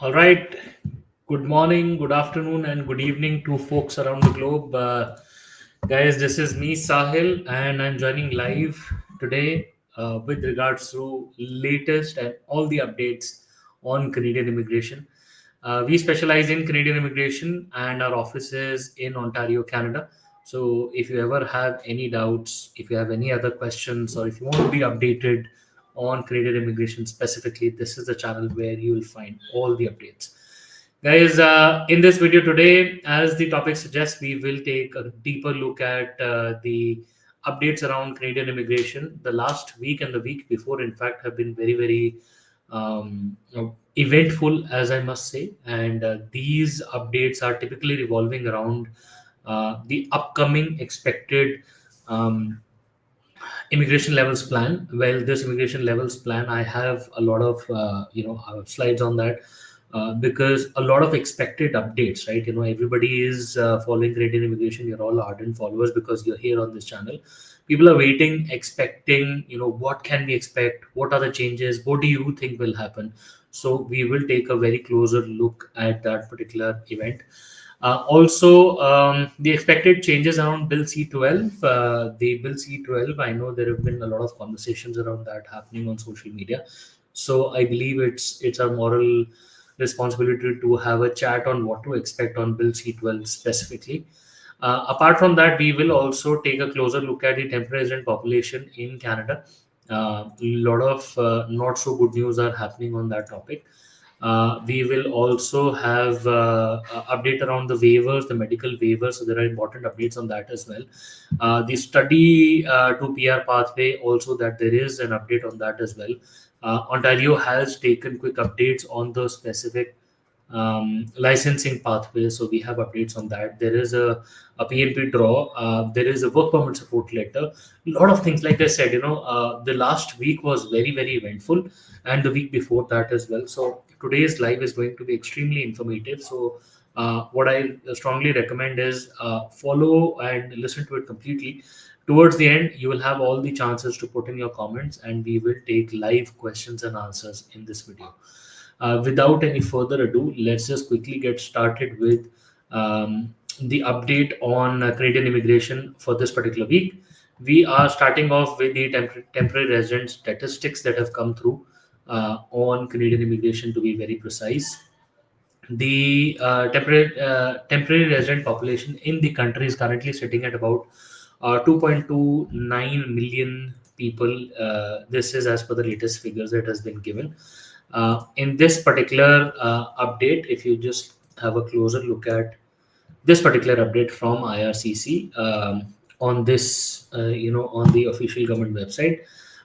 All right. Good morning, good afternoon, and good evening to folks around the globe. Guys, this is me, Sahil, and I'm joining live today with regards to latest and all the updates on Canadian immigration. We specialize in Canadian immigration, and our office is in Ontario, Canada. So, if you ever have any doubts, if you have any other questions, or if you want to be updated on Canadian immigration specifically, this is the channel where you will find all the updates. Guys, in this video today, as the topic suggests, we will take a deeper look at the updates around Canadian immigration. The last week and the week before, in fact, have been very, eventful, as I must say. And these updates are typically revolving around the upcoming expected um, immigration levels plan. Well, this immigration levels plan, I have a lot of slides on that, because a lot of expected updates, right? Everybody is following Canadian immigration. You're all ardent followers because you're here on this channel. People are waiting, expecting, what can we expect, what are the changes, what do you think will happen. So we will take a very closer look at that particular event. Also, the expected changes around Bill C-12. The Bill C-12, I know there have been a lot of conversations around that happening on social media. So I believe it's our moral responsibility to have a chat on what to expect on Bill C-12 specifically. Apart from that, we will also take a closer look at the temporary resident population in Canada. A lot of not so good news are happening on that topic. We will also have update around the waivers, the medical waivers. So there are important updates on that as well. The study to PR pathway, also that there is an update on that as well. Ontario has taken quick updates on the specific licensing pathway. So we have updates on that. There is a PNP draw. There is a work permit support letter. A lot of things, like I said, the last week was very eventful, and the week before that as well. So today's live is going to be extremely informative. So what I strongly recommend is follow and listen to it completely. Towards the end, you will have all the chances to put in your comments, and we will take live questions and answers in this video. Without any further ado, let's just quickly get started with the update on Canadian immigration for this particular week. We are starting off with the temporary resident statistics that have come through on Canadian immigration, to be very precise. The temporary resident population in the country is currently sitting at about 2.29 million people. This is as per the latest figures that has been given. In this particular update, if you just have a closer look at this particular update from IRCC on this, on the official government website,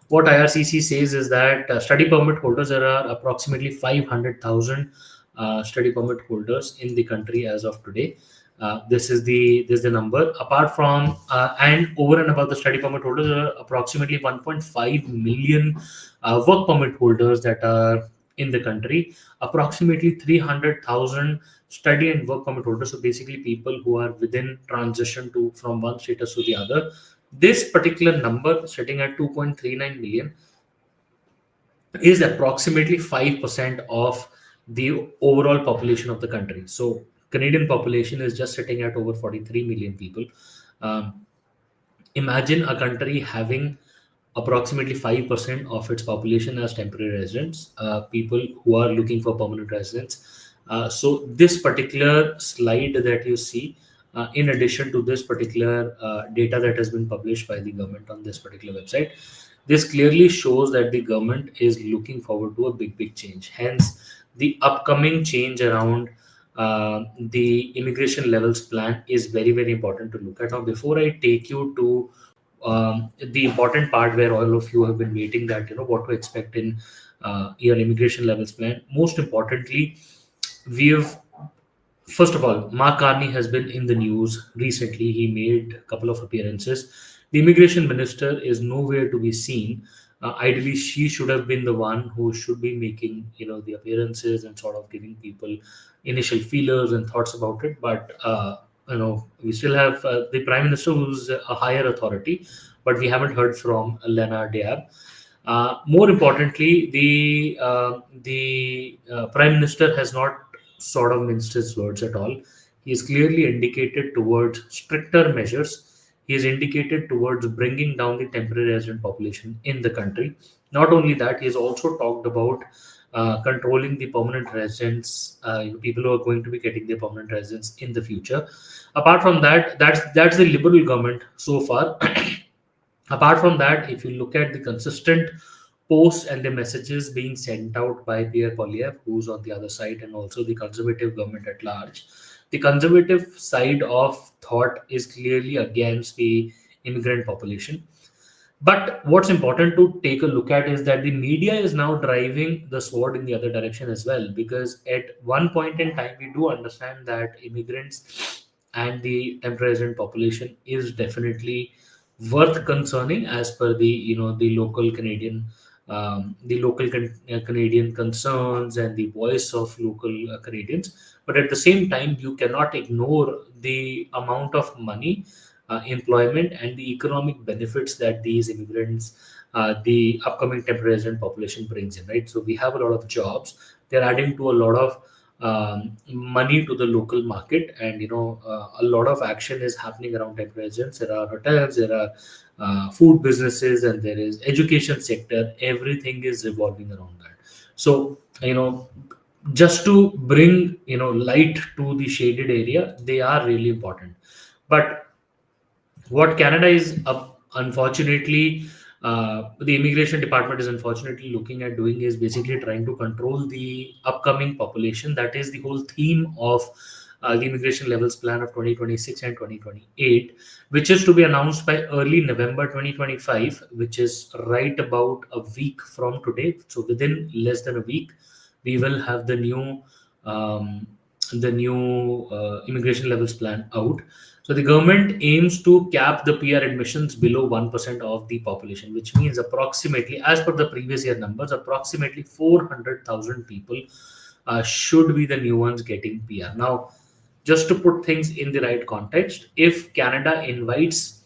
what IRCC says is that study permit holders, there are approximately 500,000 study permit holders in the country as of today. This is the number. Apart from and over and above the study permit holders, there are approximately 1.5 million work permit holders that are in the country. Approximately 300,000 study and work permit holders. So basically, people who are within transition to from one status to the other. This particular number, sitting at 2.39 million, is approximately 5% of the overall population of the country. So Canadian population is just sitting at over 43 million people. Um, Imagine a country having approximately 5% of its population as temporary residents, people who are looking for permanent residence. So this particular slide that you see, in addition to this particular data that has been published by the government on this particular website, this clearly shows that the government is looking forward to a big change. Hence, the upcoming change around the immigration levels plan is very important to look at. Now, before I take you to the important part where all of you have been waiting, that what to expect in your immigration levels plan. Most importantly, we have, first of all, Mark Carney has been in the news recently. He made a couple of appearances. The immigration minister is nowhere to be seen. Ideally, she should have been the one who should be making the appearances and sort of giving people initial feelers and thoughts about it. But we still have the prime minister, who's a higher authority, but we haven't heard from Lena Diab. More importantly, the Prime Minister has not sort of minced his words at all. He has clearly indicated towards stricter measures. He has indicated towards bringing down the temporary resident population in the country. Not only that, he has also talked about controlling the permanent residents, people who are going to be getting their permanent residence in the future. Apart from that, that's the Liberal government so far. Apart from that, if you look at the consistent posts and the messages being sent out by Pierre Poilievre, who's on the other side, and also the conservative government at large, the conservative side of thought is clearly against the immigrant population. But what's important to take a look at is that the media is now driving the sword in the other direction as well. Because at one point in time, we do understand that immigrants and the temporary resident population is definitely worth concerning as per the local Canadian Canadian concerns and the voice of local Canadians. But at the same time, you cannot ignore the amount of money, employment, and the economic benefits that these immigrants, the upcoming temporary resident population brings in, right? So we have a lot of jobs. They're adding to a lot of money to the local market, and a lot of action is happening around temporary residents. There are hotels, there are food businesses, and there is education sector. Everything is revolving around that. So just to bring light to the shaded area, they are really important. But what Canada is unfortunately, the immigration department is unfortunately looking at doing is basically trying to control the upcoming population. That is the whole theme of the immigration levels plan of 2026 and 2028, which is to be announced by early November 2025, which is right about a week from today. So within less than a week, we will have um, the new immigration levels plan out. So the government aims to cap the PR admissions below 1% of the population, which means approximately, as per the previous year numbers, approximately 400,000 people should be the new ones getting PR. Now, just to put things in the right context, if Canada invites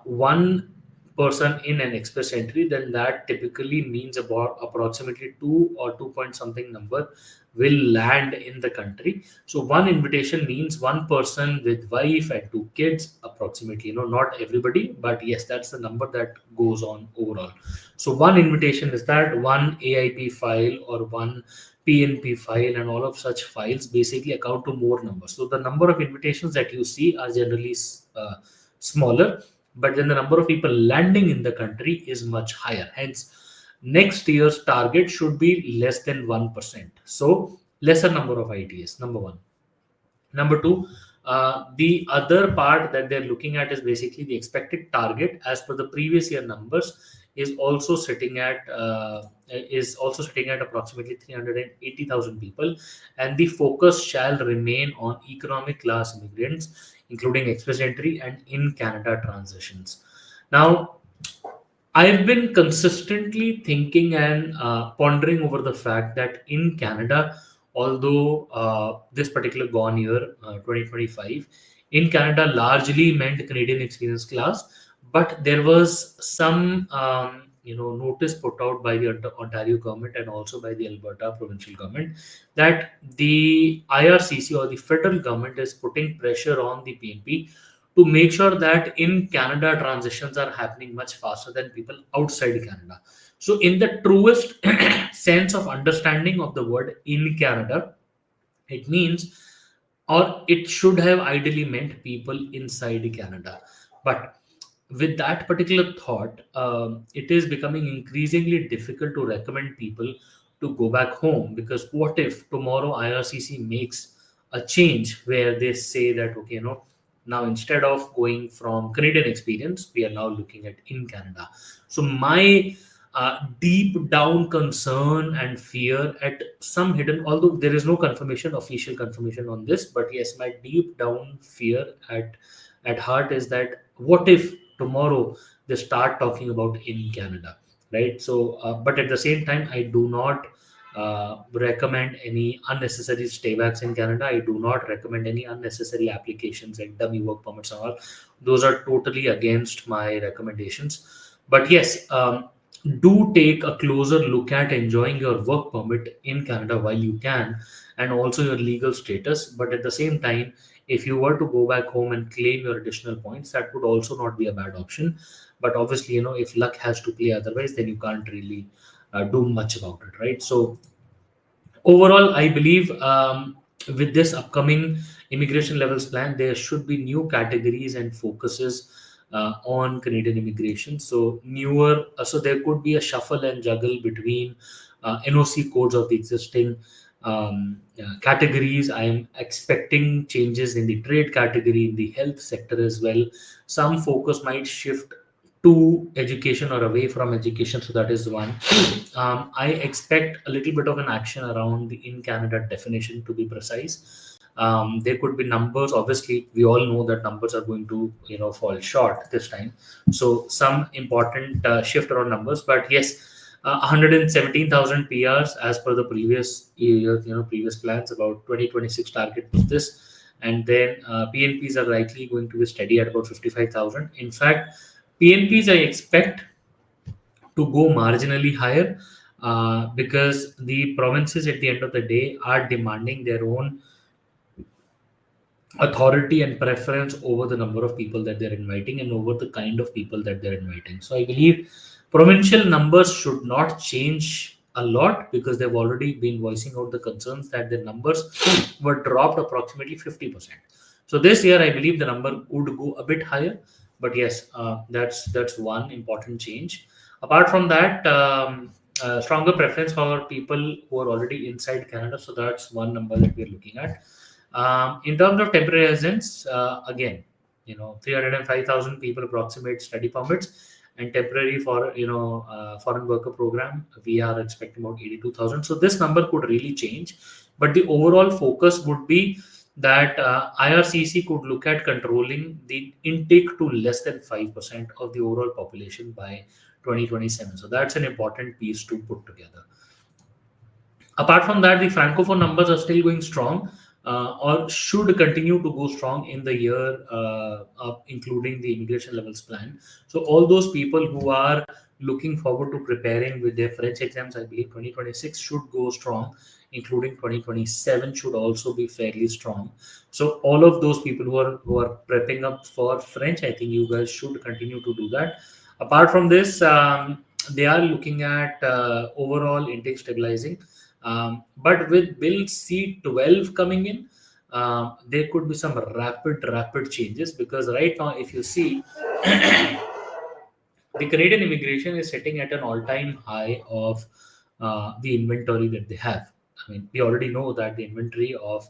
one person in an express entry, then that typically means about approximately 2 or 2 point something number will land in the country. So one invitation means one person with wife and 2 kids, approximately. Not everybody, but yes, that's the number that goes on overall. So one invitation is that one AIP file or one PNP file, and all of such files basically account to more numbers. So the number of invitations that you see are generally smaller, but then the number of people landing in the country is much higher. Hence, next year's target should be less than 1%. So lesser number of ITS, number one. Number two, the other part that they're looking at is basically the expected target as per the previous year numbers is also sitting at approximately 380,000 people, and the focus shall remain on economic class immigrants, including express entry and in Canada transitions. Now, I've been consistently thinking and pondering over the fact that in Canada, although this particular gone year, 2025, in Canada largely meant Canadian experience class, but there was some notice put out by the Ontario government and also by the Alberta provincial government that the IRCC or the federal government is putting pressure on the PNP to make sure that in Canada transitions are happening much faster than people outside Canada. So, in the truest sense of understanding of the word in Canada, it means, or it should have ideally meant people inside Canada. But with that particular thought, it is becoming increasingly difficult to recommend people to go back home, because what if tomorrow IRCC makes a change where they say that, okay, now instead of going from Canadian experience, we are now looking at in Canada. So my deep down concern and fear at some hidden, although there is no confirmation, official confirmation on this, but yes, my deep down fear at heart is that what if tomorrow they start talking about in Canada, right? So, but at the same time, I do not recommend any unnecessary staybacks in Canada. I do not recommend any unnecessary applications like dummy work permits and all. Those are totally against my recommendations. But yes, do take a closer look at enjoying your work permit in Canada while you can, and also your legal status. But at the same time, if you were to go back home and claim your additional points, that would also not be a bad option. But obviously, if luck has to play otherwise, then you can't really do much about it, right? So overall, I believe with this upcoming immigration levels plan, there should be new categories and focuses on Canadian immigration. So so there could be a shuffle and juggle between NOC codes of the existing categories. I am expecting changes in the trade category, in the health sector as well. Some focus might shift to education or away from education. So that is one. I expect a little bit of an action around the in Canada definition, to be precise. There could be numbers. Obviously, we all know that numbers are going to fall short this time. So some important shift around numbers. But yes, 117,000 PRs as per the previous year, previous plans. About 2026 target was this, and then PNPs are likely going to be steady at about 55,000. In fact, PNPs I expect to go marginally higher because the provinces at the end of the day are demanding their own authority and preference over the number of people that they're inviting and over the kind of people that they're inviting. So I believe provincial numbers should not change a lot because they've already been voicing out the concerns that the numbers were dropped approximately 50%. So this year, I believe the number could go a bit higher. But yes, that's one important change. Apart from that, stronger preference for people who are already inside Canada. So that's one number that we're looking at. In terms of temporary residents, again, 305,000 people approximate study permits, and temporary for foreign worker program, we are expecting about 82,000. So this number could really change, but the overall focus would be that IRCC could look at controlling the intake to less than 5% of the overall population by 2027. So that's an important piece to put together. Apart from that, the francophone numbers are still going strong, or should continue to go strong in the year up, including the immigration levels plan. So all those people who are looking forward to preparing with their French exams, I believe 2026 should go strong, including 2027 should also be fairly strong. So all of those people who are prepping up for French, I think you guys should continue to do that. Apart from this, they are looking at overall intake stabilizing. But with Bill C12 coming in, there could be some rapid changes, because right now, if you see, the Canadian immigration is sitting at an all-time high of the inventory that they have. I mean, we already know that the inventory of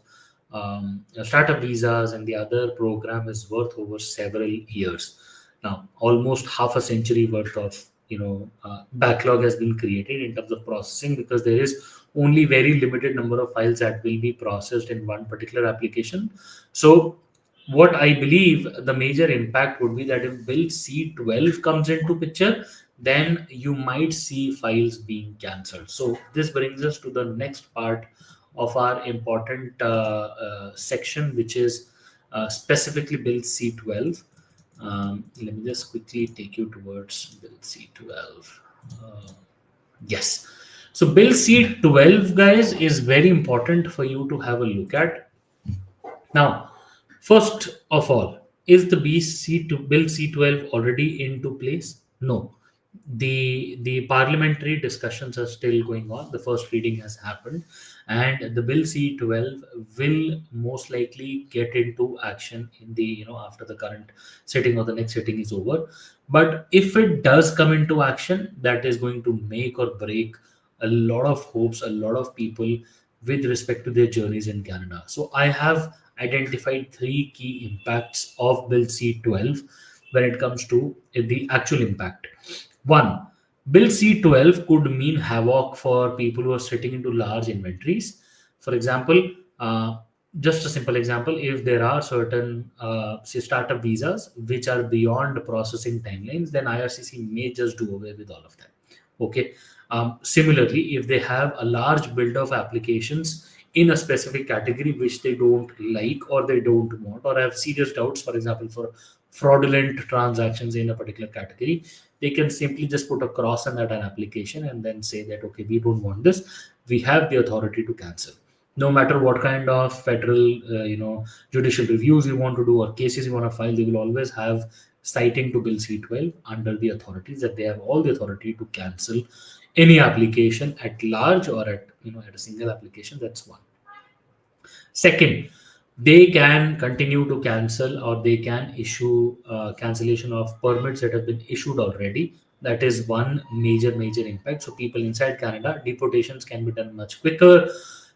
startup visas and the other program is worth over several years. Now, almost half a century worth of backlog has been created in terms of processing, because there is only very limited number of files that will be processed in one particular application. So what I believe the major impact would be that if Bill C12 comes into picture, then you might see files being cancelled. So this brings us to the next part of our important section, which is specifically Bill C12. Let me just quickly take you towards Bill C12. Yes. So Bill C12, guys, is very important for you to have a look at. Now, first of all, is the Bill C12 already into place? No. The parliamentary discussions are still going on. The first reading has happened, and the Bill C12 will most likely get into action in the after the current sitting or the next sitting is over. But if it does come into action, that is going to make or break a lot of hopes, a lot of people with respect to their journeys in Canada. So I have identified three key impacts of Bill C12 when it comes to the actual impact. One, Bill C12 could mean havoc for people who are sitting into large inventories. For example, just a simple example, if there are certain say startup visas which are beyond processing timelines, then IRCC may just do away with all of them. Okay. Similarly, if they have a large build of applications in a specific category which they don't like or they don't want or have serious doubts, for example, fraudulent transactions in a particular category, they can simply just put a cross on that an application and then say that, okay, we don't want this. We have the authority to cancel. No matter what kind of federal, judicial reviews you want to do or cases you want to file, they will always have citing to Bill C-12 under the authorities that they have all the authority to cancel any application at large or at a single application. That's one. Second, they can continue to cancel or they can issue cancellation of permits that have been issued already. That is one major impact. So people inside Canada, deportations can be done much quicker.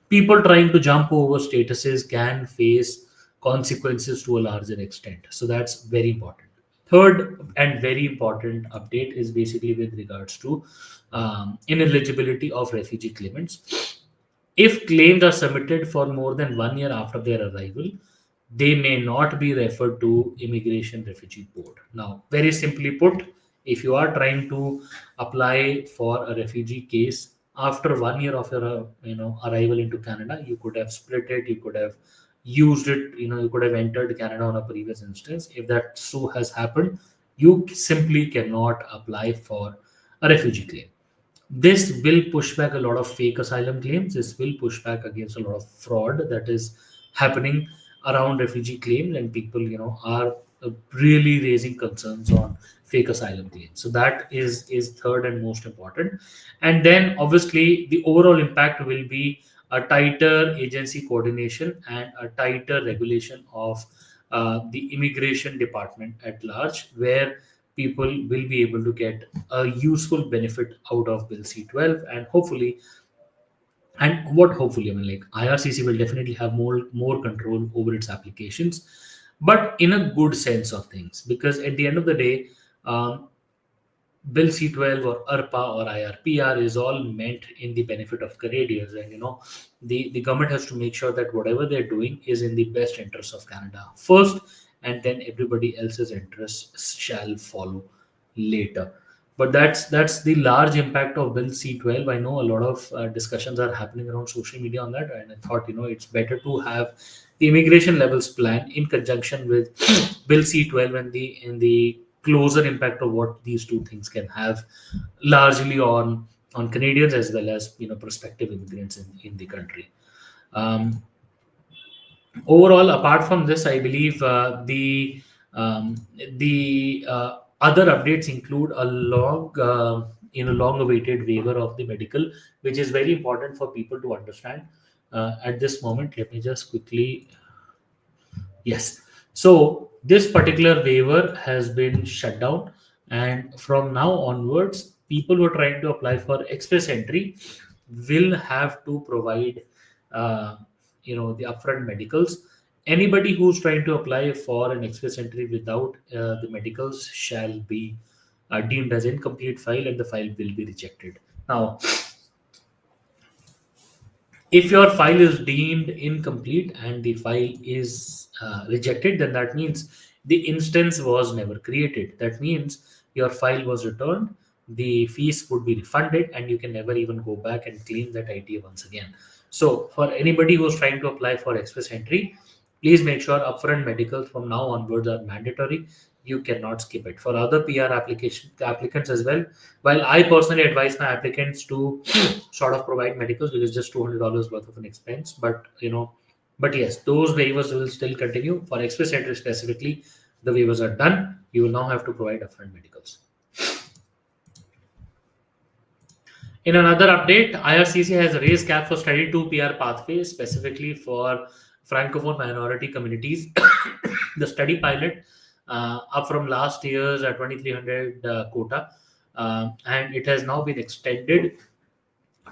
People trying to jump over statuses can face consequences to a larger extent. So that's very important. Third and very important update is basically with regards to ineligibility of refugee claimants. If claims are submitted for more than 1 year after their arrival, they may not be referred to Immigration Refugee Board. Now, very simply put, if you are trying to apply for a refugee case after 1 year of your arrival into Canada, you could have split it, you could have used it, you could have entered Canada on a previous instance. If that so has happened, you simply cannot apply for a refugee claim. This will push back a lot of fake asylum claims. This will push back against a lot of fraud that is happening around refugee claims, and people, are really raising concerns on fake asylum claims. So that is third and most important. And then obviously the overall impact will be a tighter agency coordination and a tighter regulation of the immigration department at large, where people will be able to get a useful benefit out of Bill C-12, and hopefully, I mean, like IRCC will definitely have more control over its applications, but in a good sense of things, because at the end of the day, um, Bill C-12 or IRPA or IRPR is all meant in the benefit of Canadians. And the government has to make sure that whatever they're doing is in the best interest of Canada first, and then everybody else's interests shall follow later. But that's the large impact of Bill C-12. I know a lot of discussions are happening around social media on that, and I thought it's better to have the immigration levels plan in conjunction with Bill C-12 and the closer impact of what these two things can have largely on Canadians as well as prospective immigrants in the country. Um, Overall, apart from this, I believe the other updates include a long-awaited waiver of the medical, which is very important for people to understand at this moment. Let me just quickly. Yes. So this particular waiver has been shut down, and from now onwards, people who are trying to apply for express entry will have to provide, uh, the upfront medicals. Anybody who's trying to apply for an express entry without the medicals shall be deemed as incomplete file, and the file will be rejected. Now, if your file is deemed incomplete and the file is rejected, then that means the instance was never created. That means your file was returned, the fees would be refunded, and you can never even go back and claim that idea once again. So, for anybody who's trying to apply for express entry, please make sure upfront medicals from now onwards are mandatory. You cannot skip it. For other PR application applicants as well, while I personally advise my applicants to sort of provide medicals because just $200 worth of an expense, but yes, those waivers will still continue. For express entry specifically, the waivers are done. You will now have to provide upfront medicals. In another update, IRCC has raised cap for study 2 PR pathways specifically for francophone minority communities. The study pilot up from last year's 2300 quota, and it has now been extended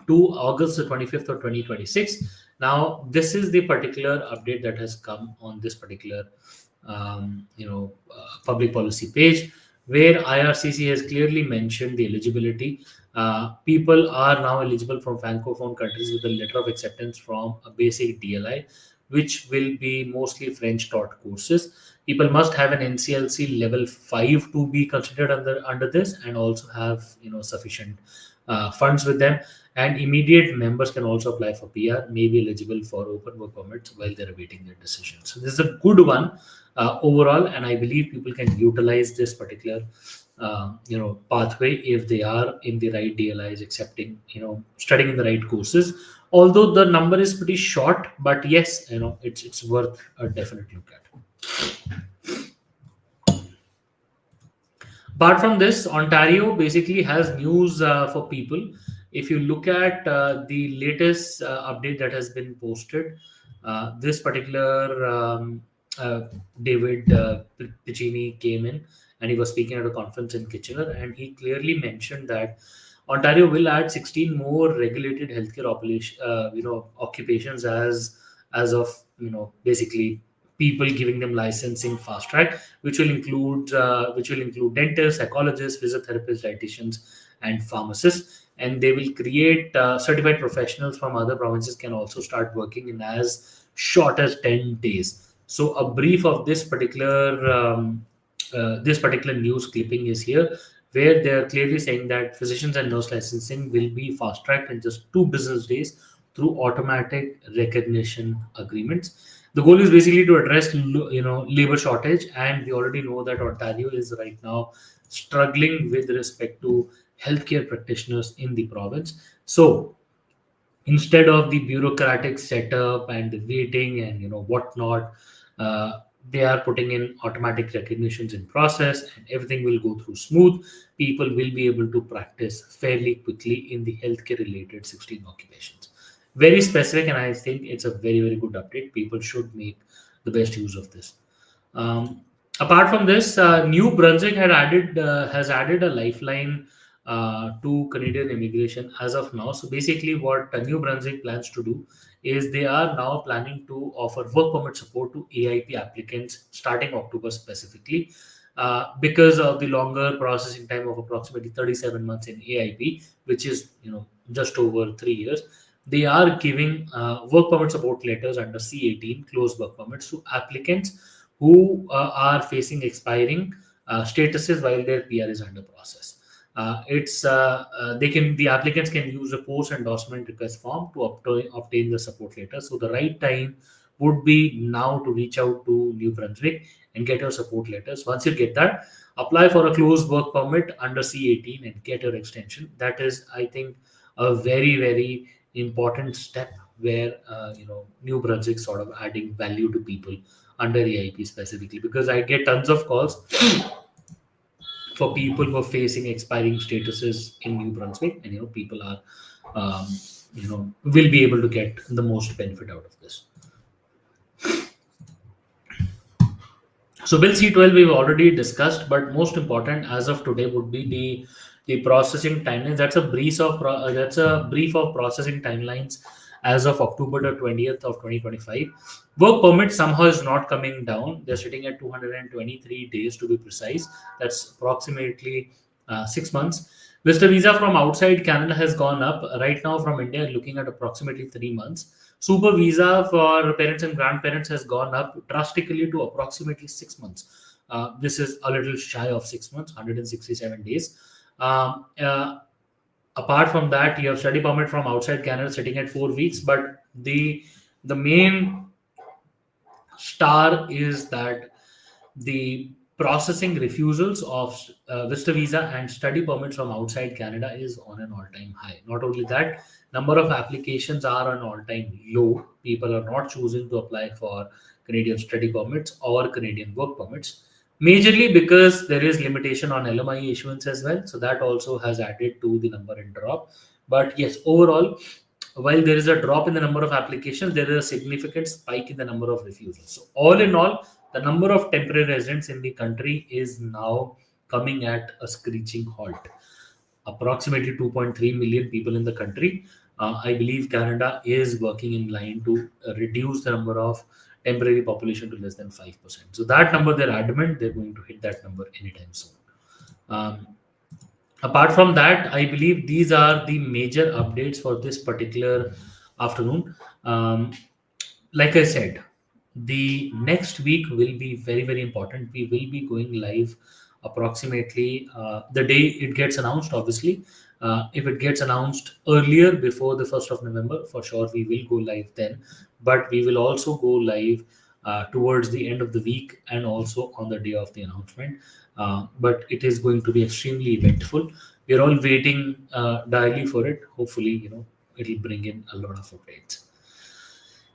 to August the 25th of 2026. Now, this is the particular update that has come on this particular public policy page, where IRCC has clearly mentioned the eligibility. People are now eligible from francophone countries with a letter of acceptance from a basic DLI, which will be mostly French taught courses. People must have an NCLC level 5 to be considered under this, and also have sufficient funds with them. And immediate members can also apply for PR, may be eligible for open work permits while they're awaiting their decision. So this is a good one. overall. And I believe people can utilize this particular pathway if they are in the right DLIs, accepting, studying in the right courses. Although the number is pretty short, but yes, it's worth a definite look at. Apart from this, Ontario basically has news for people. If you look at the latest update that has been posted, this particular uh, David Piccini came in and he was speaking at a conference in Kitchener, and he clearly mentioned that Ontario will add 16 more regulated healthcare occupations as of basically people giving them licensing fast track, which will include dentists, psychologists, physiotherapists, dietitians, and pharmacists. And they will create certified professionals from other provinces can also start working in as short as 10 days. So a brief of this particular news clipping is here, where they are clearly saying that physicians and nurse licensing will be fast tracked in just 2 business days through automatic recognition agreements. The goal is basically to address labor shortage, and we already know that Ontario is right now struggling with respect to healthcare practitioners in the province. So instead of the bureaucratic setup and the waiting and whatnot, uh, they are putting in automatic recognitions in process, and everything will go through smooth. People will be able to practice fairly quickly in the healthcare related 16 occupations. Very specific, and I think it's a very, very good update. People should make the best use of this. Apart from this, New Brunswick has added a lifeline to Canadian immigration as of now. So basically, what New Brunswick plans to do is they are now planning to offer work permit support to AIP applicants starting October specifically. Because of the longer processing time of approximately 37 months in AIP, which is just over 3 years, they are giving work permit support letters under C18 closed work permits to applicants who are facing expiring statuses while their PR is under process. It's they can the applicants can use a post endorsement request form to obtain the support letter. So the right time would be now to reach out to New Brunswick and get your support letters. Once you get that, apply for a closed work permit under C18 and get your extension. That is, I think, a very, very important step where New Brunswick sort of adding value to people under AIP specifically, because I get tons of calls for people who are facing expiring statuses in New Brunswick, and people are um, will be able to get the most benefit out of this. So Bill C12 we've already discussed, but most important as of today would be the processing timelines. That's a brief of processing timelines as of October the 20th of 2025. Work permit somehow is not coming down. They're sitting at 223 days to be precise. That's approximately 6 months. Visitor visa from outside Canada has gone up. Right now from India, looking at approximately 3 months. Super visa for parents and grandparents has gone up drastically to approximately 6 months. This is a little shy of 6 months, 167 days. Um, uh, Apart from that, you have study permit from outside Canada sitting at 4 weeks. But the main star is that the processing refusals of visitor visa and study permits from outside Canada is on an all-time high. Not only that, number of applications are on all-time low. People are not choosing to apply for Canadian study permits or Canadian work permits, majorly because there is limitation on LMI issuance as well. So that also has added to the number and drop. But yes, overall, while there is a drop in the number of applications, there is a significant spike in the number of refusals. So all in all, the number of temporary residents in the country is now coming at a screeching halt. Approximately 2.3 million people in the country. I believe Canada is working in line to reduce the number of temporary population to less than 5%. So that number, they're adamant they're going to hit that number anytime soon. Um, Apart from that, I believe these are the major updates for this particular afternoon. Um, like I said, the next week will be very, very important. We will be going live approximately the day it gets announced, obviously. If it gets announced earlier before the 1st of November, for sure we will go live then. But we will also go live towards the end of the week and also on the day of the announcement. But it is going to be extremely eventful. We're all waiting direly for it. Hopefully, it'll bring in a lot of updates.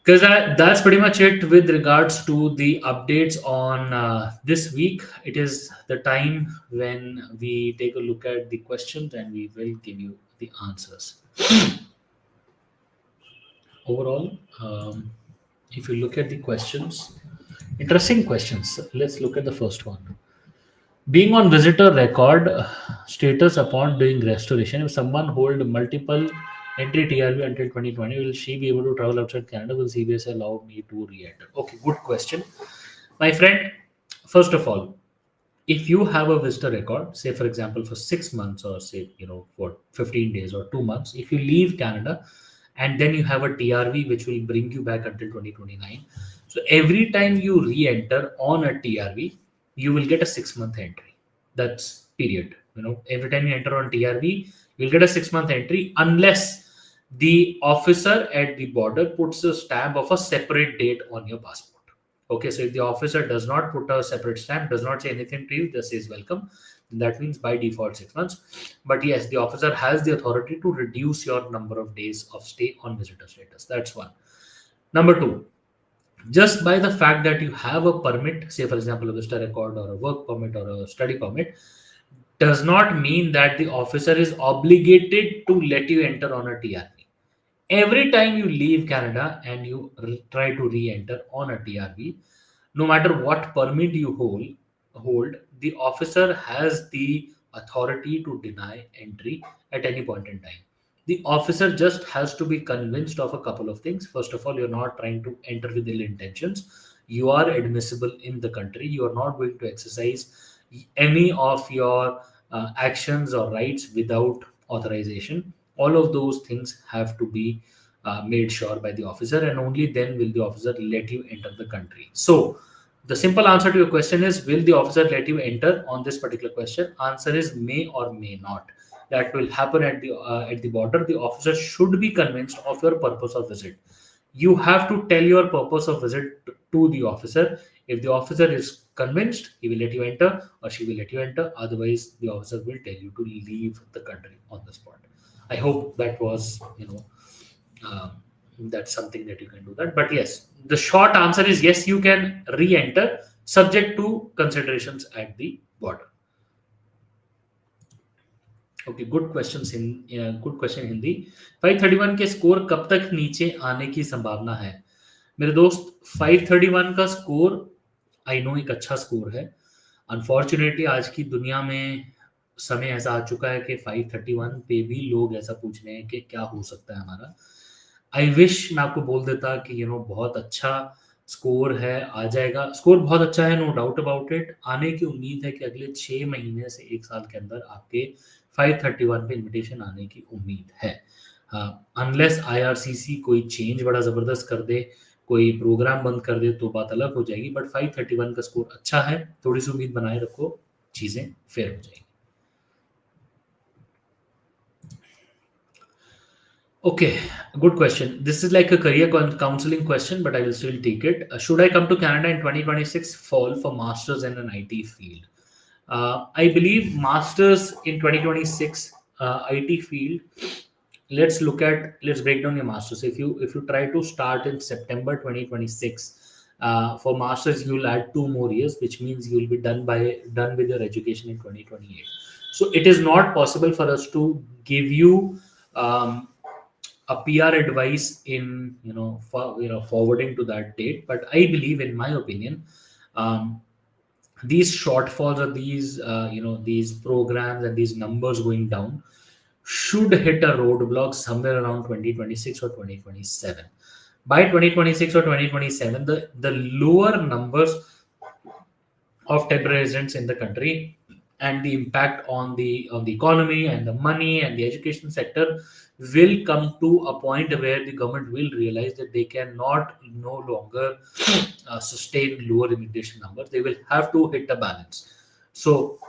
Because that's pretty much it with regards to the updates on this week. It is the time when we take a look at the questions and we will give you the answers. Overall, if you look at the questions, interesting questions. Let's look at the first one. Being on visitor record status upon doing restoration, if someone hold multiple entry TRV until 2020, will she be able to travel outside Canada? Will CBS allow me to re-enter? Okay, good question. My friend, first of all, if you have a visitor record, say for example for 6 months or say for 15 days or 2 months, if you leave Canada and then you have a TRV which will bring you back until 2029, so every time you re-enter on a TRV, you will get a 6 month entry. That's period. Every time you enter on TRV, you'll get a 6 month entry unless the officer at the border puts a stamp of a separate date on your passport. Okay, so if the officer does not put a separate stamp, does not say anything to you, just says welcome, that means by default 6 months. But yes, the officer has the authority to reduce your number of days of stay on visitor status. That's one. Number two, just by the fact that you have a permit, say for example a visitor record or a work permit or a study permit, does not mean that the officer is obligated to let you enter on a TRV. Every time you leave Canada and you try to re-enter on a TRV, no matter what permit you hold, the officer has the authority to deny entry at any point in time. The officer just has to be convinced of a couple of things. First of all, you're not trying to enter with ill intentions. You are admissible in the country. You are not going to exercise any of your actions or rights without authorization. All of those things have to be made sure by the officer, and only then will the officer let you enter the country. So, the simple answer to your question is, will the officer let you enter on this particular question? Answer is may or may not. That will happen at the border. The officer should be convinced of your purpose of visit. You have to tell your purpose of visit to the officer. If the officer is convinced, he will let you enter or she will let you enter. Otherwise, the officer will tell you to leave the country on the spot. I hope that was, that's something that you can do that. But yes, the short answer is yes, you can re-enter subject to considerations at the border. Okay, good question good question Hindi. 531 के score कब तक नीचे आने की संभावना है? मेरे दोस्त, 531 का स्कोर आई नो एक अच्छा स्कोर है. अनफॉर्चुनेटली आज की दुनिया में समय ऐसा आ चुका है कि 531 पे भी लोग ऐसा पूछ रहे हैं कि क्या हो सकता है हमारा. आई विश मैं आपको बोल देता कि बहुत अच्छा स्कोर है, आ जाएगा. स्कोर बहुत अच्छा है, नो डाउट अबाउट इट. आने की उम्मीद है कि अगले 6 महीने से 1 साल के अंदर आपके 531 पे इन्विटेशन आने की उम्मीद है. अनलेस IRCC कोई चेंज बड़ा ज़बरदस्त कर दे, कोई प्रोग्राम बंद कर दे, तो बात अलग हो जाएगी. बट 531 का स्कोर अच्छा है, थोड़ी सी उम्मीद बनाए रखो, चीज़ें फेयर हो जाएगी. Okay, good question. This is like a career counseling question, but I will still take it. Should I come to Canada in 2026 fall for masters in an IT field? I believe masters in 2026 IT field. Let's break down your masters. If you try to start in September 2026, for masters you'll add 2 more years, which means you'll be done with your education in 2028. So it is not possible for us to give you a PR advice in forwarding to that date. But I believe, in my opinion, these shortfalls or these programs and these numbers going down should hit a roadblock somewhere around 2026 or 2027. By 2026 or 2027, the lower numbers of temporary residents in the country and the impact on the economy and the money and the education sector will come to a point where the government will realize that they cannot no longer sustain lower immigration numbers. They will have to hit a balance. So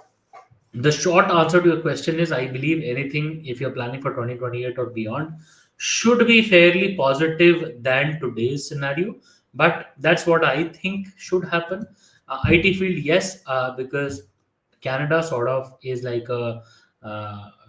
the short answer to your question is, I believe anything, if you're planning for 2028 or beyond, should be fairly positive than today's scenario. But that's what I think should happen. IT field, yes, because Canada sort of is like a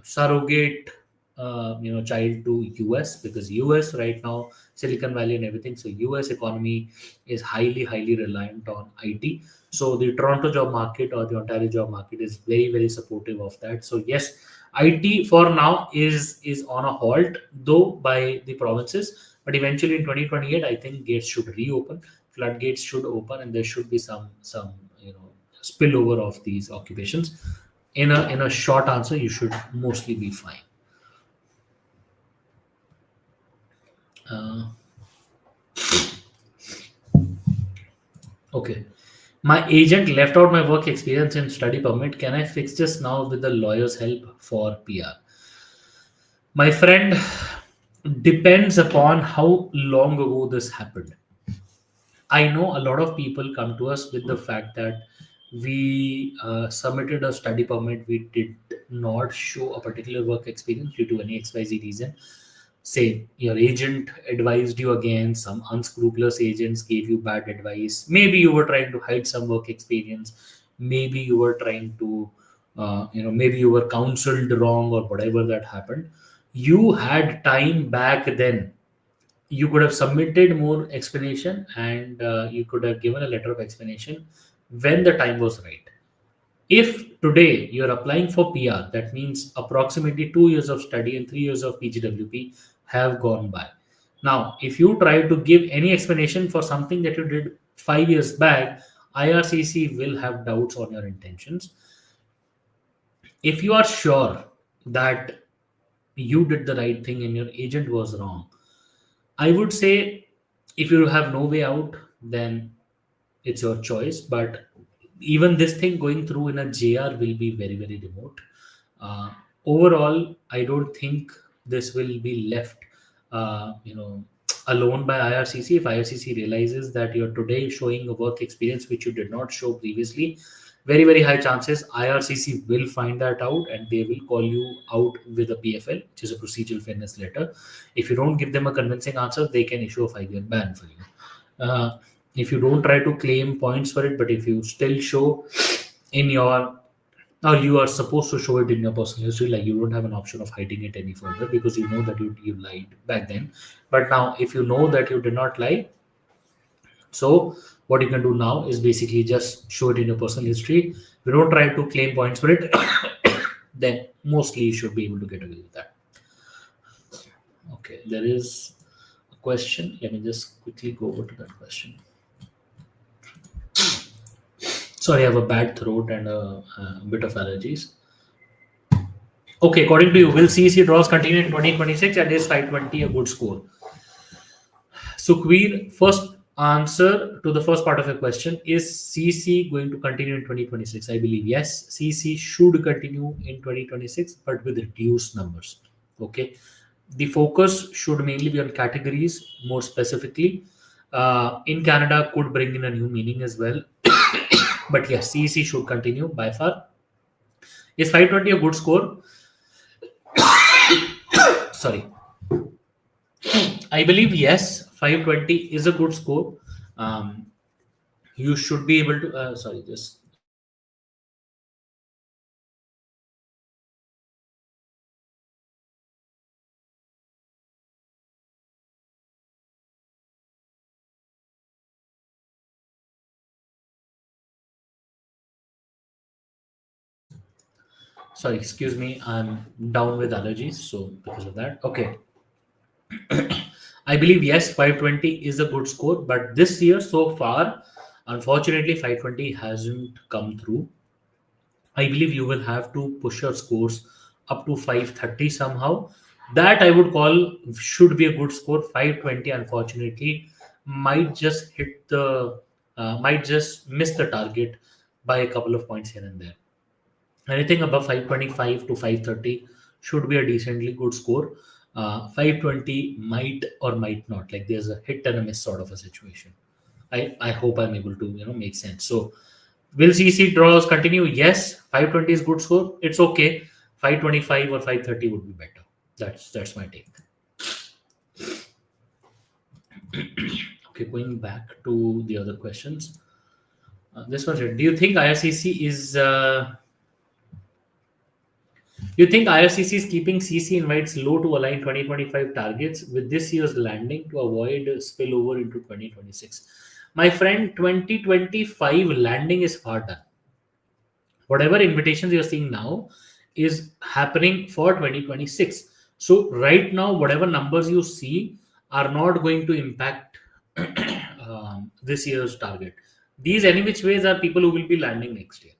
surrogate, child to US, because US right now, Silicon Valley and everything. So US economy is highly, highly reliant on IT. So the Toronto job market or the Ontario job market is very, very supportive of that. So yes, IT for now is on a halt, though by the provinces, but eventually in 2028, I think gates should reopen, floodgates should open, and there should be some spillover of these occupations. In a short answer, you should mostly be fine. Uh, okay. My agent left out my work experience and study permit. Can I fix this now with the lawyer's help for PR? My friend, depends upon how long ago this happened. I know a lot of people come to us with the fact that we submitted a study permit, we did not show a particular work experience due to any XYZ reason. Say your agent advised you against, some unscrupulous agents gave you bad advice. Maybe you were trying to hide some work experience. Maybe you were trying to, maybe you were counseled wrong or whatever that happened. You had time back then. You could have submitted more explanation, and you could have given a letter of explanation when the time was right. If today you're applying for PR, that means approximately 2 years of study and 3 years of PGWP have gone by. Now, if you try to give any explanation for something that you did 5 years back, IRCC will have doubts on your intentions. If you are sure that you did the right thing and your agent was wrong, I would say if you have no way out, then it's your choice. But even this thing going through in a JR will be very, very remote. Uh, Overall, I don't think this will be left, alone by IRCC. If IRCC realizes that you're today showing a work experience which you did not show previously, very, very high chances IRCC will find that out and they will call you out with a PFL, which is a procedural fairness letter. If you don't give them a convincing answer, they can issue a 5-year ban for you. If you don't try to claim points for it, but if you still show in your, or you are supposed to show it in your personal history, like you don't have an option of hiding it any further because you know that you lied back then. But now, if you know that you did not lie, so what you can do now is basically just show it in your personal history. If you don't try to claim points for it, then mostly you should be able to get away with that. Okay, there is a question. Let me just quickly go over to that question. Sorry, I have a bad throat and a bit of allergies. Okay, according to you, will CEC draws continue in 2026 and is 520 a good score? Sukhveer, first answer to the first part of your question, is CC going to continue in 2026? I believe yes. CC should continue in 2026, but with reduced numbers. Okay. The focus should mainly be on categories, more specifically. In Canada, could bring in a new meaning as well. But yes, CEC should continue by far. Is 520 a good score? Sorry. I believe yes, 520 is a good score. Um, you should be able to. Sorry, just sorry, excuse me. I'm down with allergies, so because of that. Okay, I believe yes, 520 is a good score, but this year so far, unfortunately, 520 hasn't come through. I believe you will have to push your scores up to 530 somehow. That I would call should be a good score. 520, unfortunately, might just might just miss the target by a couple of points here and there. Anything above 525 to 530 should be a decently good score. 520 might or might not. Like there's a hit and a miss sort of a situation. I hope I'm able to make sense. So will CC draws continue? Yes. 520 is good score. It's okay. 525 or 530 would be better. That's my take. Okay, going back to the other questions. This one said, do you think IRCC is you think IRCC is keeping CC invites low to align 2025 targets with this year's landing to avoid spillover into 2026? My friend, 2025 landing is far done. Whatever invitations you're seeing now is happening for 2026. So right now, whatever numbers you see are not going to impact this year's target. These any which ways are people who will be landing next year.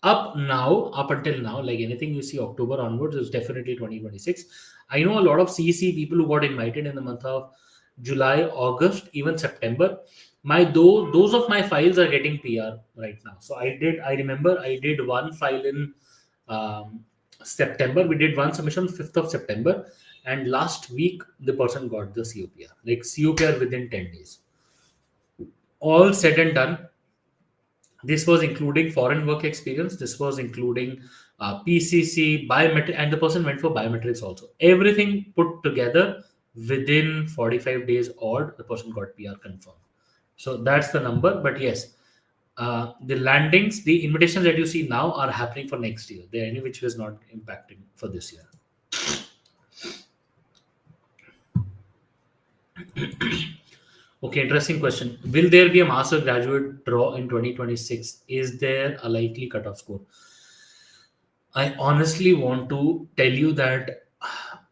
Up until now, like anything you see October onwards is definitely 2026. I know a lot of CEC people who got invited in the month of July, August, even September. Those of my files are getting PR right now. So I remember I did one file in September. We did one submission on 5th of September, and last week the person got the COPR, like COPR within 10 days. All said and done, this was including foreign work experience. This was including PCC, biometric, and the person went for biometrics also. Everything put together within 45 days odd, the person got PR confirmed. So that's the number. But yes, the landings, the invitations that you see now are happening for next year. They're any which was not impacting for this year. Okay, interesting question. Will there be a master graduate draw in 2026? Is there a likely cutoff score? I honestly want to tell you that,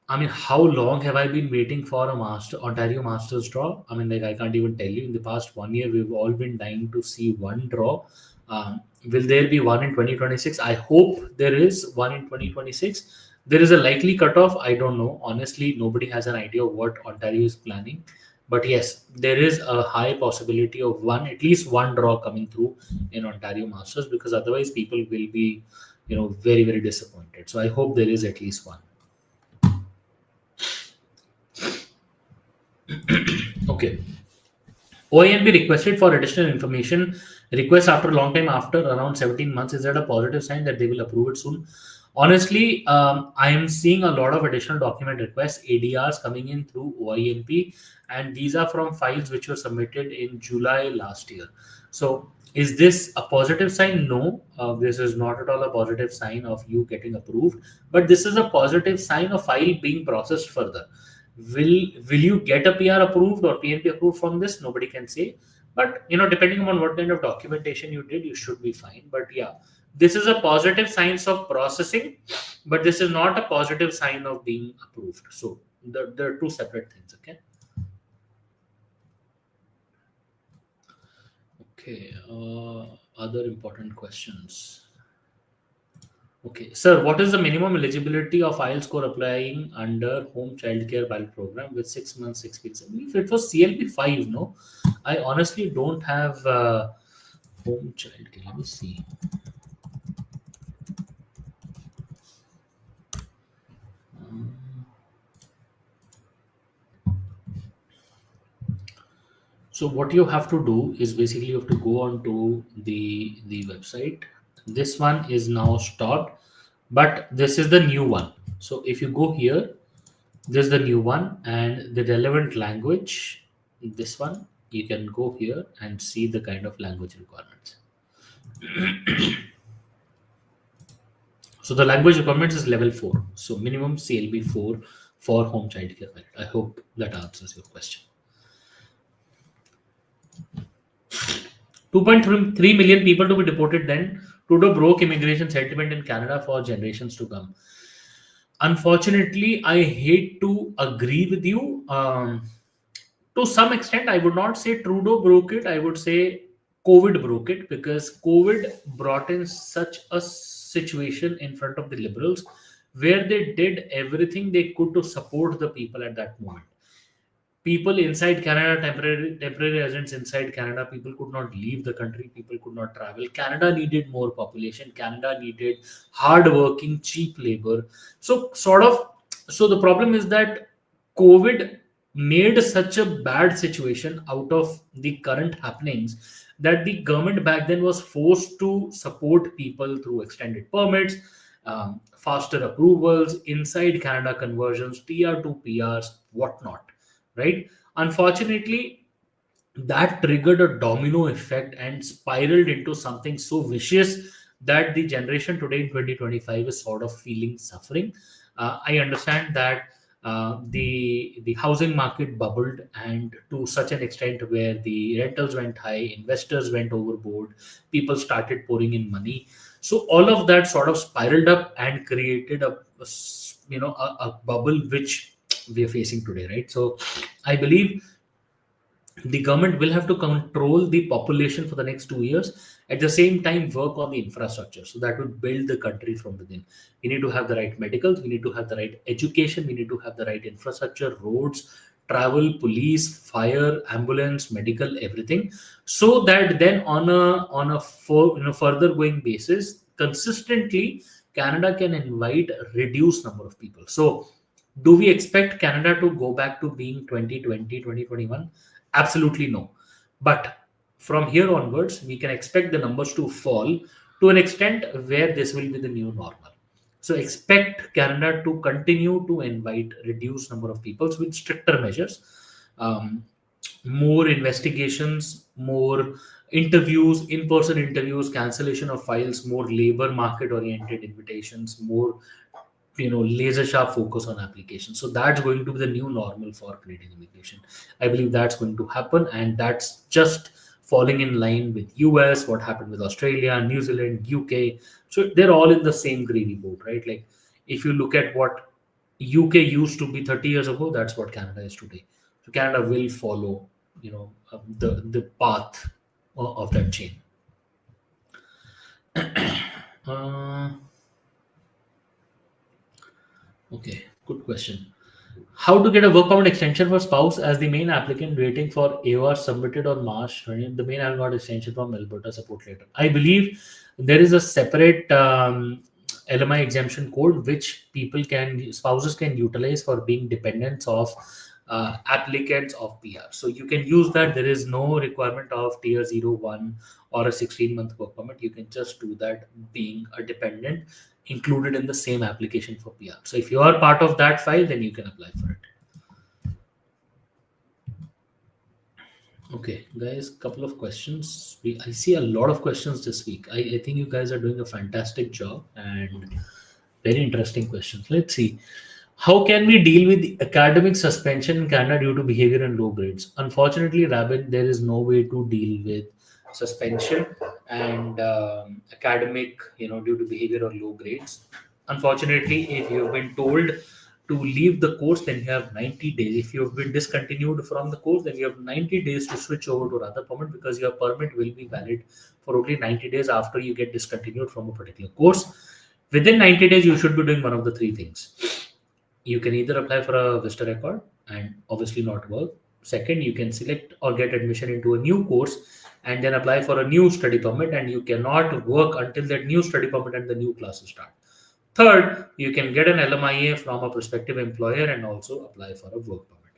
I mean, how long have I been waiting for a Ontario Masters draw? I mean, like, I can't even tell you. In the past 1 year, we've all been dying to see one draw. Will there be one in 2026? I hope there is one in 2026. There is a likely cutoff. I don't know. Honestly, nobody has an idea of what Ontario is planning. But yes, there is a high possibility of at least one draw coming through in Ontario Masters, because otherwise people will be, very, very disappointed. So I hope there is at least one. Okay. OINB requested for additional information. Request after a long time, after around 17 months. Is that a positive sign that they will approve it soon? Honestly, I am seeing a lot of additional document requests, ADRs coming in through OINP, and these are from files which were submitted in July last year. So is this a positive sign? No, this is not at all a positive sign of you getting approved, but this is a positive sign of file being processed further. Will you get a PR approved or PNP approved from this? Nobody can say. But depending on what kind of documentation you did, you should be fine. But yeah, this is a positive sign of processing, but this is not a positive sign of being approved. So there are two separate things. Okay. Other important questions. Okay, sir, what is the minimum eligibility of IELTS score applying under home childcare pilot program with 6 months experience? I believe it was CLP 5, no? I honestly don't have home childcare. Let me see. So what you have to do is basically you have to go on to the website. This one is now stopped, but this is the new one. So if you go here, this is the new one, and the relevant language, this one, you can go here and see the kind of language requirements. So the language requirements is level 4. So minimum CLB 4 for home childcare. I hope that answers your question. 2.3 million people to be deported then. Trudeau broke immigration sentiment in Canada for generations to come. Unfortunately, I hate to agree with you. To some extent, I would not say Trudeau broke it. I would say COVID broke it, because COVID brought in such a situation in front of the Liberals where they did everything they could to support the people at that moment. People inside Canada, temporary residents inside Canada, people could not leave the country, people could not travel. Canada needed more population, Canada needed hard-working, cheap labor. So the problem is that COVID made such a bad situation out of the current happenings that the government back then was forced to support people through extended permits, faster approvals, inside Canada conversions, TR to PRs, whatnot, right? Unfortunately, that triggered a domino effect and spiraled into something so vicious that the generation today in 2025 is sort of feeling suffering. I understand that the housing market bubbled, and to such an extent where the rentals went high, investors went overboard, people started pouring in money. So all of that sort of spiraled up and created a bubble which we are facing today, right? So I believe the government will have to control the population for the next 2 years, at the same time work on the infrastructure, so that would build the country from within. We need to have the right medicals, we need to have the right education, we need to have the right infrastructure, roads, travel, police, fire, ambulance, medical, everything, so that then further going basis, consistently, Canada can invite a reduced number of people. So do we expect Canada to go back to being 2020, 2021? Absolutely no. But from here onwards, we can expect the numbers to fall to an extent where this will be the new normal. So expect Canada to continue to invite reduced number of people with stricter measures, um, more investigations, more interviews, in-person interviews, cancellation of files, more labor market oriented invitations, more laser sharp focus on applications. So that's going to be the new normal for Canadian immigration. I believe that's going to happen, and that's just falling in line with US, what happened with Australia, New Zealand, UK. So they're all in the same gravy boat, right? Like, if you look at what UK used to be 30 years ago, that's what Canada is today. So Canada will follow the path of that chain. uh, okay, good question. How to get a work permit extension for spouse as the main applicant waiting for AOR submitted on March 20th. The main applicant got extension from Alberta support letter. I believe there is a separate LMI exemption code which spouses can utilize for being dependents of applicants of PR. So you can use that. There is no requirement of tier 01 or a 16-month work permit. You can just do that being a dependent included in the same application for PR. So if you are part of that file, then you can apply for it. Okay, guys, couple of questions. I see a lot of questions this week. I think you guys are doing a fantastic job and very interesting questions. Let's see. How can we deal with academic suspension in Canada due to behavior and low grades? Unfortunately, Rabin, there is no way to deal with suspension and academic, due to behavior or low grades. Unfortunately, if you've been told to leave the course, then you have 90 days. If you've been discontinued from the course, then you have 90 days to switch over to another permit, because your permit will be valid for only 90 days after you get discontinued from a particular course. Within 90 days, you should be doing one of the three things. You can either apply for a visitor record and obviously not work. Second, you can select or get admission into a new course and then apply for a new study permit, and you cannot work until that new study permit and the new classes start. Third, you can get an LMIA from a prospective employer and also apply for a work permit.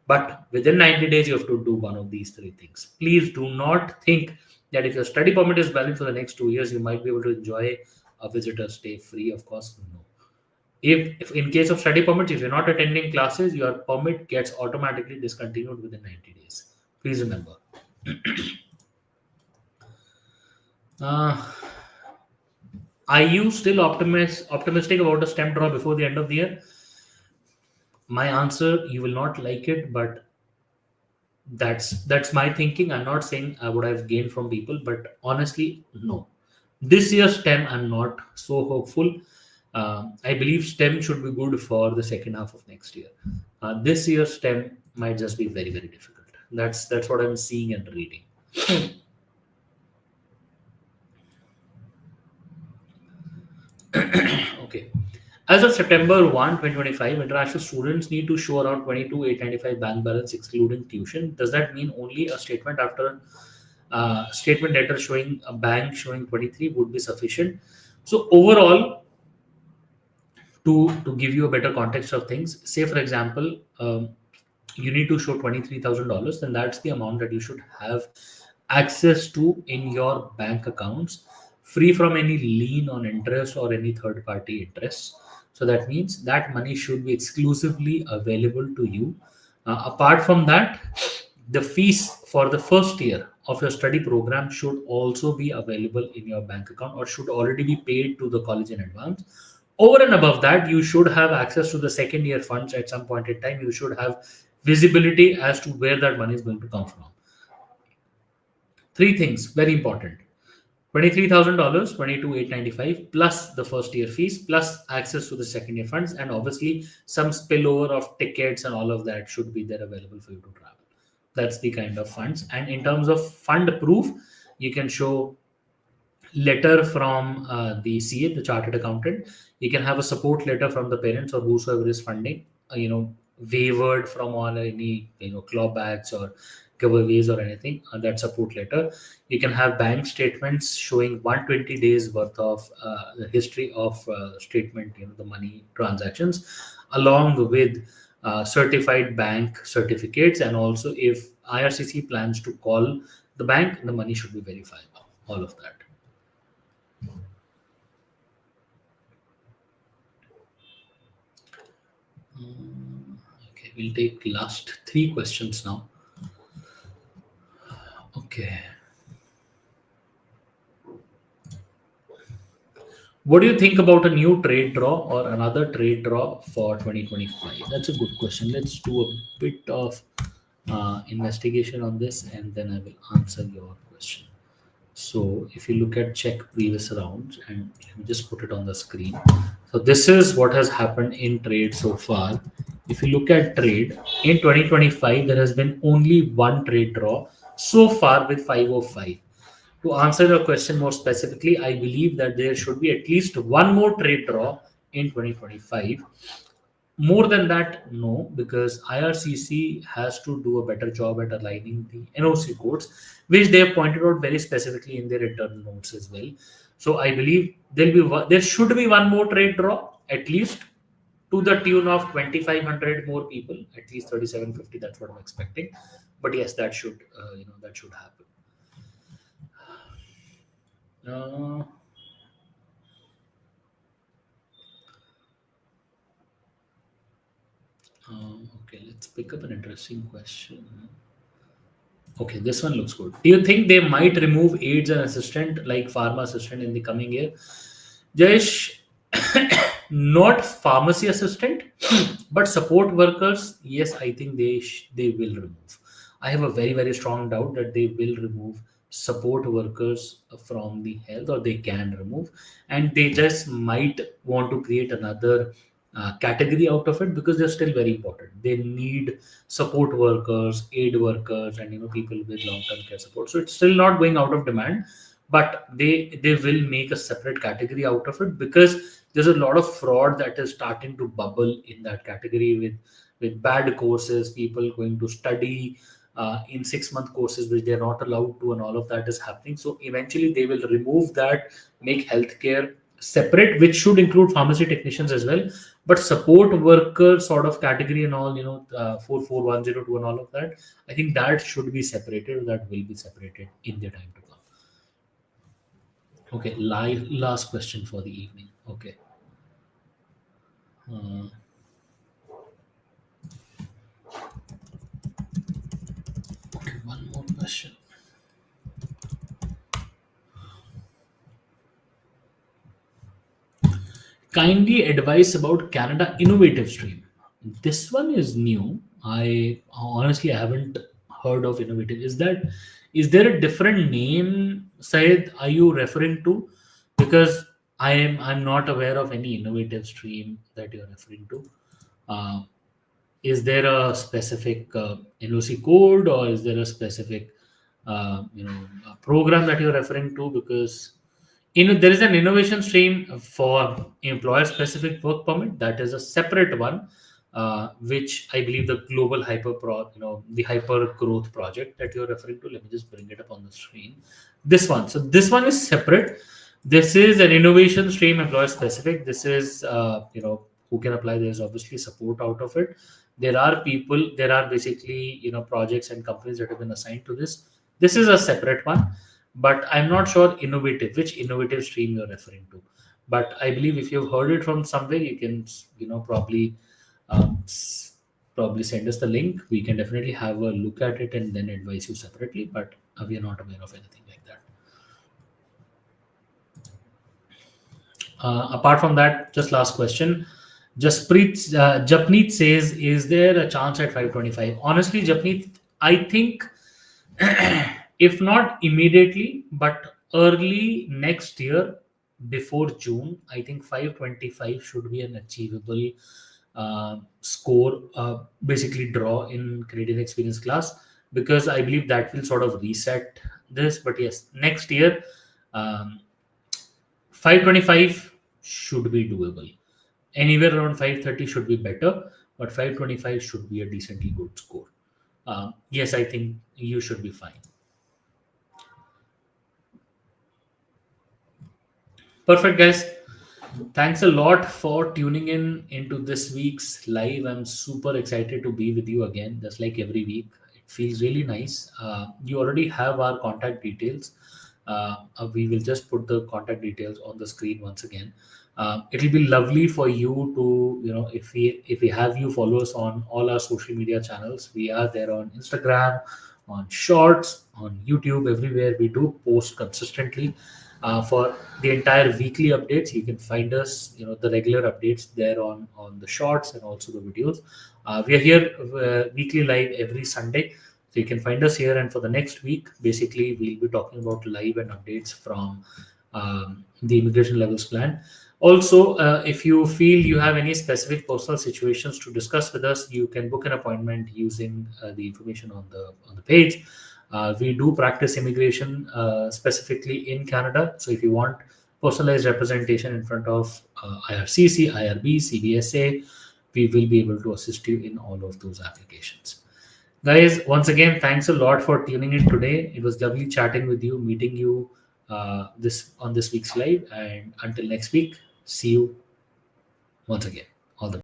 But within 90 days, you have to do one of these three things. Please do not think that if your study permit is valid for the next 2 years, you might be able to enjoy a visitor stay free. Of course, no. If in case of study permits, if you're not attending classes, your permit gets automatically discontinued within 90 days. Please remember. uh, are you still optimistic about a stem draw before the end of the year? My answer, you will not like it, but that's my thinking. I'm not saying what I've gained from people, but honestly, no. This year's STEM, I'm not so hopeful. I believe STEM should be good for the second half of next year. This year's STEM might just be very, very difficult. That's what I'm seeing and reading. Okay. As of September 1, 2025, international students need to show around 22,895 bank balance excluding tuition. Does that mean only a statement after statement letter showing a bank showing 23 would be sufficient? So overall, to give you a better context of things, say for example, you need to show $23,000, then that's the amount that you should have access to in your bank accounts, free from any lien on interest or any third party interests. So that means that money should be exclusively available to you Apart from that, the fees for the first year of your study program should also be available in your bank account or should already be paid to the college in advance. Over and above that, you should have access to the second year funds at some point in time. You should have visibility as to where that money is going to come from. Three things very important: $23,000, 22,895 plus the first year fees, plus access to the second year funds, and obviously some spillover of tickets and all of that should be there available for you to travel. That's the kind of funds. And in terms of fund proof, you can show letter from the CA, the chartered accountant. You can have a support letter from the parents or whosoever is funding. Wavered from all any clawbacks or giveaways or anything. That support letter. You can have bank statements showing 120 days worth of the history of statement, the money transactions, along with certified bank certificates, and also if IRCC plans to call the bank, the money should be verifiable. All of that. Okay, we'll take last three questions now. Okay. What do you think about a new trade draw or another trade draw for 2025? That's a good question. Let's do a bit of investigation on this and then I will answer your question. So if you look at check previous rounds, and let me just put it on the screen. So this is what has happened in trade so far. If you look at trade in 2025, there has been only one trade draw so far with 505. To answer your question more specifically, I believe that there should be at least one more trade draw in 2025. More than that, no, because IRCC has to do a better job at aligning the NOC codes, which they have pointed out very specifically in their internal notes as well. So I believe there should be one more trade draw, at least to the tune of 2,500 more people, at least 3,750. That's what I'm expecting. But yes, that should happen. Okay, let's pick up an interesting question. Okay, this one looks good. Do you think they might remove aides and assistant like pharma assistant in the coming year? Jayesh, not pharmacy assistant, but support workers. Yes, I think they will remove. I have a very very strong doubt that they will remove support workers from the health, or they can remove, and they just might want to create another category out of it because they're still very important. They need support workers, aid workers, and people with long-term care support. So it's still not going out of demand, but they will make a separate category out of it because there's a lot of fraud that is starting to bubble in that category with bad courses, people going to study in 6-month courses which they're not allowed to, and all of that is happening. So eventually they will remove that, make healthcare separate, which should include pharmacy technicians as well, but support worker sort of category and all, 44102 and all of that, I think that should be separated, that will be separated in the time to come. Okay, last question for the evening. Okay. Okay, one more question. Kindly advise about Canada Innovative Stream. This one is new. I honestly haven't heard of Innovative. Is there a different name, Syed? Are you referring to? Because I'm not aware of any Innovative Stream that you're referring to. Is there a specific NOC code, or is there a specific program that you're referring to? Because there is an innovation stream for employer specific work permit. That is a separate one, which I believe the global the hyper growth project that you're referring to. Let me just bring it up on the screen. This one. So this one is separate. This is an innovation stream, employer specific. This is who can apply. There's obviously support out of it. There are basically projects and companies that have been assigned to this. This is a separate one, but I'm not sure which innovative stream you're referring to. But I believe if you've heard it from somewhere, you can probably probably send us the link. We can definitely have a look at it and then advise you separately, but we are not aware of anything like that. Apart from that, just last question. Japneet says, is there a chance at 525? Honestly, Japneet, I think if not immediately, but early next year, before June, I think 525 should be an achievable score, basically draw in Canadian experience class, because I believe that will sort of reset this. But yes, next year, um, 525 should be doable. Anywhere around 530 should be better, but 525 should be a decently good score. Yes, I think you should be fine. Perfect, guys. Thanks a lot for tuning in into this week's live. I'm super excited to be with you again, just like every week. It feels really nice. You already have our contact details. We will just put the contact details on the screen once again. It'll be lovely for you to, if we have you follow us on all our social media channels. We are there on Instagram, on Shorts, on YouTube, everywhere. We do post consistently for the entire weekly updates. You can find us, the regular updates there on the Shorts and also the videos. We are here weekly live every Sunday, so you can find us here. And for the next week, basically, we'll be talking about live and updates from the immigration levels plan. Also, if you feel you have any specific personal situations to discuss with us, you can book an appointment using the information on the page. We do practice immigration specifically in Canada. So if you want personalized representation in front of IRCC, IRB, CBSA, we will be able to assist you in all of those applications. Guys, once again, thanks a lot for tuning in today. It was lovely chatting with you, meeting you this week's live. And until next week, see you once again.